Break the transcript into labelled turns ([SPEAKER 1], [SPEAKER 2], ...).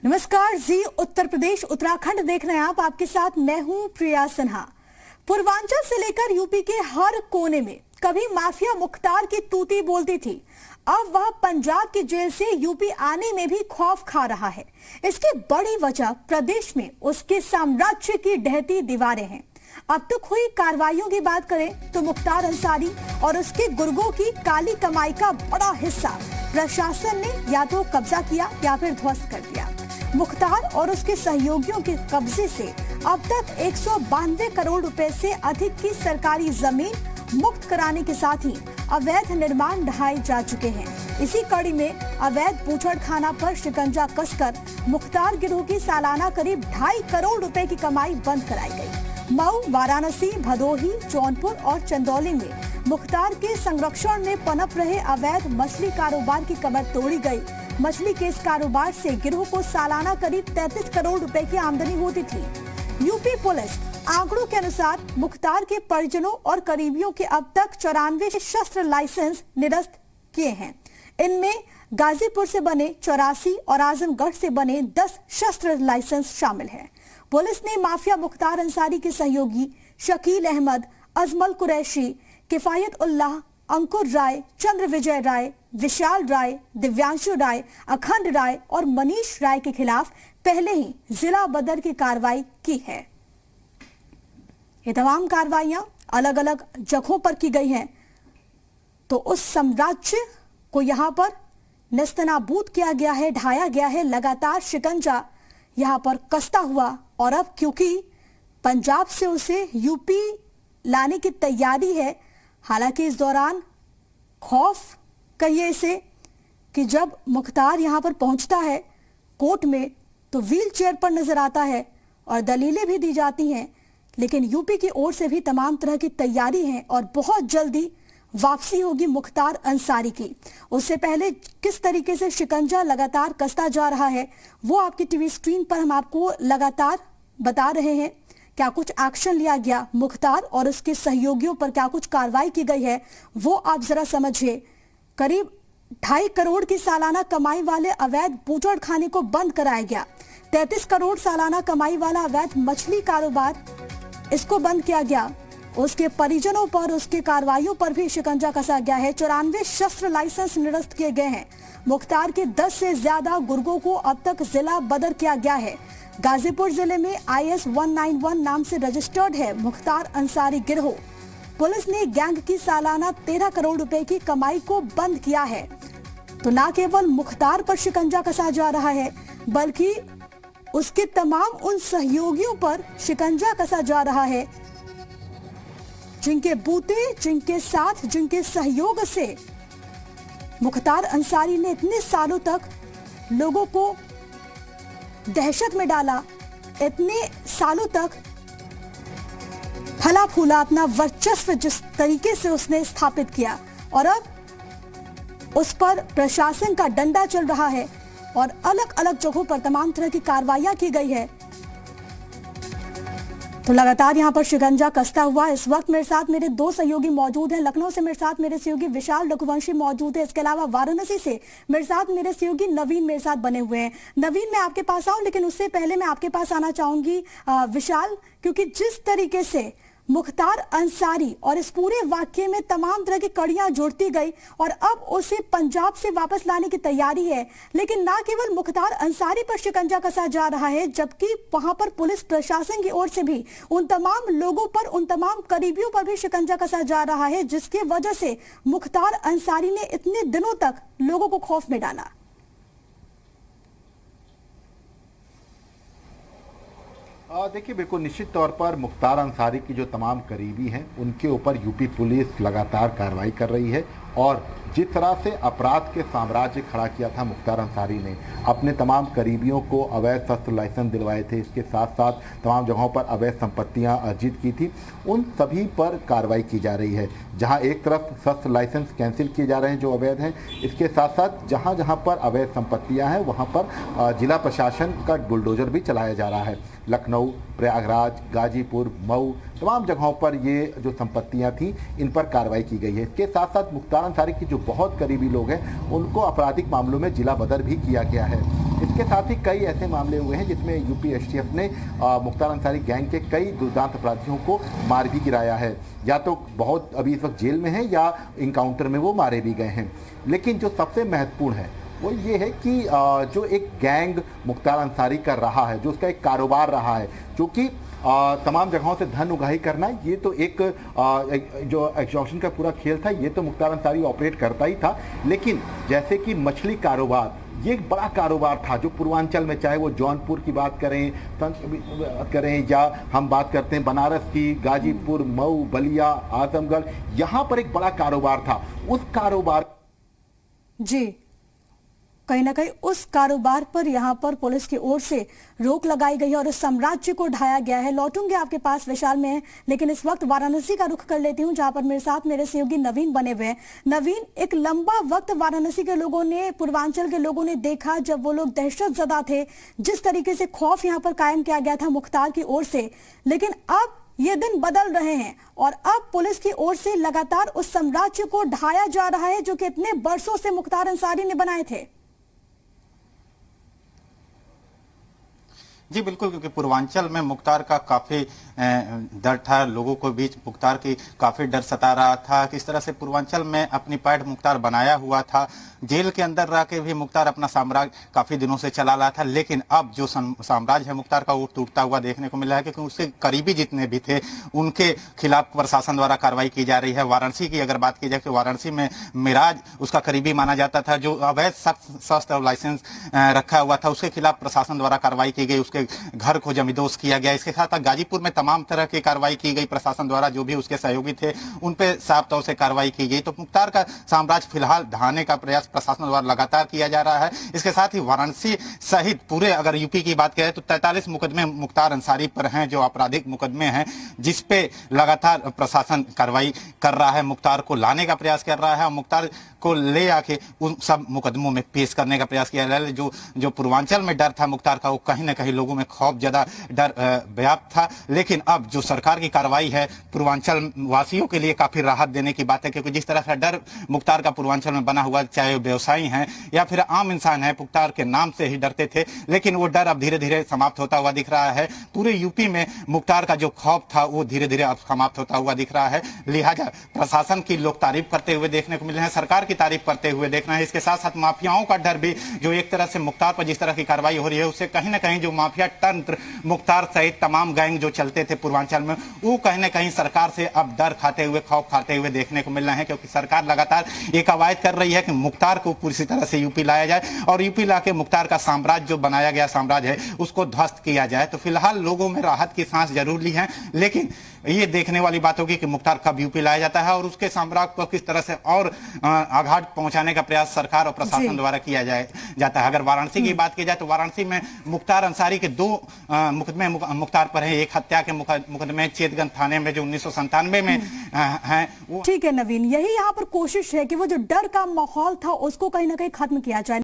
[SPEAKER 1] नमस्कार जी उत्तर प्रदेश उत्तराखंड देख रहे हैं आप। आपके साथ मैं हूं प्रिया सिन्हा। पूर्वांचल से लेकर यूपी के हर कोने में कभी माफिया मुख्तार की तूती बोलती थी। अब वह पंजाब की जेल से यूपी आने में भी खौफ खा रहा है। इसकी बड़ी वजह प्रदेश में उसके साम्राज्य की ढहती दीवारें हैं। अब तक हुई कार्रवाइयों की बात करें तो मुख्तार अंसारी और उसके गुर्गों की काली कमाई का बड़ा हिस्सा प्रशासन ने या तो कब्जा किया या फिर ध्वस्त कर दिया। मुख्तार और उसके सहयोगियों के कब्जे से अब तक 192 करोड़ रुपए से अधिक की सरकारी जमीन मुक्त कराने के साथ ही अवैध निर्माण ढहाए जा चुके हैं। इसी कड़ी में अवैध बूचड़खाना पर शिकंजा कसकर मुख्तार गिरोह की सालाना करीब 2.5 करोड़ रुपए की कमाई बंद कराई गई। मऊ, वाराणसी, भदोही, जौनपुर और चंदौली में मुख्तार के संरक्षण में पनप रहे अवैध मछली कारोबार की कमर तोड़ी गई। मछली के इस कारोबार से गिरोह को सालाना करीब 33 करोड़ रुपए की आमदनी होती थी। यूपी पुलिस आंकड़ों के अनुसार मुख्तार के परिजनों और करीबियों के अब तक 94 शस्त्र लाइसेंस निरस्त किए हैं। इनमें गाजीपुर से बने 84 और आजमगढ़ से बने 10 शस्त्र लाइसेंस शामिल हैं। पुलिस ने माफिया मुख्तार अंसारी के सहयोगी शकील अहमद, अजमल कुरैशी, किफायत उल्लाह, अंकुर राय, चंद्र विजय राय, विशाल राय, दिव्यांशु राय, अखंड राय और मनीष राय के खिलाफ पहले ही जिला बदर की कार्रवाई की है। ये तमाम कार्रवाइयां अलग अलग जगहों पर की गई हैं। तो उस साम्राज्य को यहां पर नेस्तनाबूद किया गया है, ढाया गया है। लगातार शिकंजा यहां पर कसता हुआ और अब क्योंकि पंजाब से उसे यूपी लाने की तैयारी है। हालांकि इस दौरान खौफ कहिए इसे कि जब मुख्तार यहां पर पहुंचता है कोर्ट में तो व्हील चेयर पर नजर आता है और दलीलें भी दी जाती हैं, लेकिन यूपी की ओर से भी तमाम तरह की तैयारी है और बहुत जल्दी वापसी होगी मुख्तार अंसारी की। उससे पहले किस तरीके से शिकंजा लगातार कसता जा रहा है वो आपकी टीवी स्क्रीन पर हम आपको लगातार बता रहे हैं। क्या कुछ एक्शन लिया गया, मुख्तार और उसके सहयोगियों पर क्या कुछ कार्रवाई की गई है वो आप जरा समझिए। करीब 2.5 करोड़ की सालाना कमाई वाले अवैध बूचड़खाने को बंद कराया गया। 33 करोड़ सालाना कमाई वाला अवैध मछली कारोबार इसको बंद किया गया। उसके परिजनों पर, उसके कार्रवाइयों पर भी शिकंजा कसा गया है। 94 शस्त्र लाइसेंस निरस्त किए गए हैं। मुख्तार के 10 से ज्यादा गुर्गों को अब तक जिला बदर किया गया है। गाजीपुर जिले में IS 191 नाम से रजिस्टर्ड है मुख्तार अंसारी गिरोह। पुलिस ने गैंग की सालाना 13 करोड़ रुपए की कमाई को बंद किया है। तो न केवल मुख्तार पर शिकंजा कसा जा रहा है बल्कि उसके तमाम उन सहयोगियों पर शिकंजा कसा जा रहा है जिनके बूते, जिनके साथ, जिनके सहयोग से मुख्तार अंसारी ने इतने सालों तक लोगों को दहशत में डाला, इतने सालों तक फला फूला अपना वर्चस्व जिस तरीके से उसने स्थापित किया और अब उस पर प्रशासन का डंडा चल रहा है और अलग अलग जगहों पर तमाम तरह की कार्रवाइयां की गई है। तो लगातार यहां पर शिकंजा कसता हुआ इस वक्त मेरे साथ मेरे 2 सहयोगी मौजूद हैं। लखनऊ से मेरे साथ मेरे सहयोगी विशाल रघुवंशी मौजूद है। इसके अलावा वाराणसी से मेरे साथ मेरे सहयोगी नवीन मेरे साथ बने हुए हैं। नवीन, मैं आपके पास आऊं लेकिन उससे पहले मैं आपके पास आना चाहूंगी विशाल, क्योंकि जिस तरीके से मुख्तार अंसारी और इस पूरे वाक्य में तमाम तरह की कड़ियां जोड़ती गई और अब उसे पंजाब से वापस लाने की तैयारी है, लेकिन ना केवल मुख्तार अंसारी पर शिकंजा कसा जा रहा है जबकि वहां पर पुलिस प्रशासन की ओर से भी उन तमाम लोगों पर, उन तमाम करीबियों पर भी शिकंजा कसा जा रहा है जिसकी वजह से मुख्तार अंसारी ने इतने दिनों तक लोगों को खौफ में डाला।
[SPEAKER 2] देखिए, बिल्कुल निश्चित तौर पर मुख्तार अंसारी की जो तमाम करीबी हैं उनके ऊपर यूपी पुलिस लगातार कार्रवाई कर रही है और जिस तरह से अपराध के साम्राज्य खड़ा किया था मुख्तार अंसारी ने, अपने तमाम करीबियों को अवैध शस्त्र लाइसेंस दिलवाए थे, इसके साथ साथ तमाम जगहों पर अवैध संपत्तियां अर्जित की थी, उन सभी पर कार्रवाई की जा रही है। जहां एक तरफ शस्त्र लाइसेंस कैंसिल किए जा रहे हैं जो अवैध हैं, इसके साथ साथ जहां जहां पर अवैध संपत्तियां हैं वहां पर जिला प्रशासन का बुलडोजर भी चलाया जा रहा है। लखनऊ, प्रयागराज, गाजीपुर, मऊ, तमाम जगहों पर ये जो संपत्तियां थी इन पर कार्रवाई की गई है। इसके साथ साथ मुख्तार अंसारी की जो बहुत करीबी लोग हैं उनको आपराधिक मामलों में जिला बदर भी किया गया है। इसके इसके साथ ही कई ऐसे मामले हुए हैं जिसमें यूपी एसटीएफ ने मुख्तार अंसारी गैंग के कई दुर्दांत अपराधियों को मार भी गिराया है, या तो बहुत अभी इस वक्त जेल में है या इनकाउंटर में वो मारे भी गए हैं। लेकिन जो सबसे महत्वपूर्ण है वो ये है कि जो एक गैंग मुख्तार अंसारी कर रहा है, जो उसका एक कारोबार रहा है, जो कि तमाम जगहों से धन उगाही करना, ये तो एक जो एक्सटॉर्शन का पूरा खेल था, ये तो मुख्तार अंसारी ऑपरेट करता ही था। लेकिन जैसे कि मछली कारोबार, ये एक बड़ा कारोबार था जो पूर्वांचल में, चाहे वो जौनपुर की बात करें या हम बात करते हैं बनारस की, गाजीपुर, मऊ, बलिया, आजमगढ़, यहाँ पर एक बड़ा कारोबार था। उस कारोबार
[SPEAKER 1] जी, कहीं ना कहीं उस कारोबार पर यहाँ पर पुलिस की ओर से रोक लगाई गई है और इस साम्राज्य को ढाया गया है। लौटूंगे आपके पास विशाल में, लेकिन इस वक्त वाराणसी का रुख कर लेती हूँ, जहां पर मेरे साथ मेरे सहयोगी नवीन बने हुए हैं। नवीन, एक लंबा वक्त वाराणसी के लोगों ने, पूर्वांचल के लोगों ने देखा जब वो लोग दहशत ज़दा थे, जिस तरीके से खौफ यहाँ पर कायम किया गया था मुख्तार की ओर से। लेकिन अब ये दिन बदल रहे हैं और अब पुलिस की ओर से लगातार उस साम्राज्य को ढाया जा रहा है जो कि इतने बरसों से मुख्तार अंसारी ने बनाए थे।
[SPEAKER 3] जी बिल्कुल, क्योंकि पूर्वांचल में मुख्तार का काफ़ी डर था, लोगों को बीच मुख्तार की काफ़ी डर सता रहा था। किस तरह से पूर्वांचल में अपनी पैठ मुख्तार बनाया हुआ था, जेल के अंदर रह के भी मुख्तार अपना साम्राज्य काफ़ी दिनों से चला रहा था। लेकिन अब जो साम्राज्य है मुख्तार का, वो टूटता हुआ देखने को मिला है, क्योंकि उसके करीबी जितने भी थे उनके खिलाफ प्रशासन द्वारा कार्रवाई की जा रही है। वाराणसी की अगर बात की जाए तो वाराणसी में मिराज उसका करीबी माना जाता था, जो अवैध शस्त्र और लाइसेंस रखा हुआ था, उसके खिलाफ प्रशासन द्वारा कार्रवाई की गई, उसके घर को जमींदोज किया गया। इसके साथ गाजीपुर में तमाम तरह की कार्रवाई की गई प्रशासन द्वारा, जो भी उसके सहयोगी थे उन पे साफ तौर से कार्रवाई की गई। तो मुख्तार का साम्राज्य फिलहाल ढाने का प्रयास प्रशासन द्वारा लगातार किया जा रहा है। इसके साथ ही वाराणसी सहित पूरे अगर यूपी की बात करें तो 43 मुकदमे मुख्तार अंसारी पर हैं, जो आपराधिक मुकदमे हैं, जिसपे लगातार प्रशासन कार्रवाई कर रहा है, मुख्तार को लाने का प्रयास कर रहा है और मुख्तार को ले आके उन सब मुकदमों में पेश करने का प्रयास किया जा रहा है। जो पूर्वांचल में डर था मुख्तार का, वो कहीं ना कहीं लोगों में खौफ ज्यादा डर व्याप्त था। लेकिन अब जो सरकार की कार्रवाई है पूर्वांचल वासियों के लिए काफी राहत देने की बात है, क्योंकि जिस तरह का डर मुख्तार का पूर्वांचल में बना हुआ, चाहे व्यवसायी हैं या फिर आम इंसान है, मुख्तार के नाम से ही डरते थे, लेकिन वो डर अब धीरे धीरे समाप्त होता हुआ दिख रहा है। पूरे यूपी में मुख्तार का जो खौफ था वो धीरे धीरे अब समाप्त होता हुआ दिख रहा है। लिहाजा प्रशासन की लोग तारीफ करते हुए देखने को मिल रहे हैं, सरकार की तारीफ करते हुए देख रहे हैं। इसके साथ साथ माफियाओं का डर भी, जो एक तरह से मुख्तार पर जिस तरह की कार्रवाई हो रही है, उससे कहीं ना कहीं जो माफिया तंत्र मुख्तार सहित तमाम गैंग जो चलते थे पूर्वांचल में, वो कहीं ना कहीं सरकार से अब डर खाते हुए, खौफ खाते हुए देखने को मिल रहे हैं, क्योंकि सरकार लगातार ये कवायद कर रही है कि मुख्तार को पूरी तरह से यूपी लाया जाए और यूपी लाके मुख्तार का साम्राज्य जो बनाया गया साम्राज्य है उसको ध्वस्त किया जाए। तो फिलहाल लोगों में राहत की सांस जरूर ली है, लेकिन ये देखने वाली बात होगी कि मुख्तार कब यूपी लाया जाता है और उसके साम्राज्य को किस तरह से और आघात पहुंचाने का प्रयास सरकार और प्रशासन द्वारा किया जाता है। अगर वाराणसी की बात की जाए तो वाराणसी में मुख्तार अंसारी के 2 मुकदमे मुख्तार पर हैं। एक हत्या के मुकदमे चेतगंज थाने में जो 1997 में हैं।
[SPEAKER 1] ठीक है नवीन, यही यहाँ पर कोशिश है कि वो जो डर का माहौल था उसको कहीं ना कहीं खत्म किया जाए।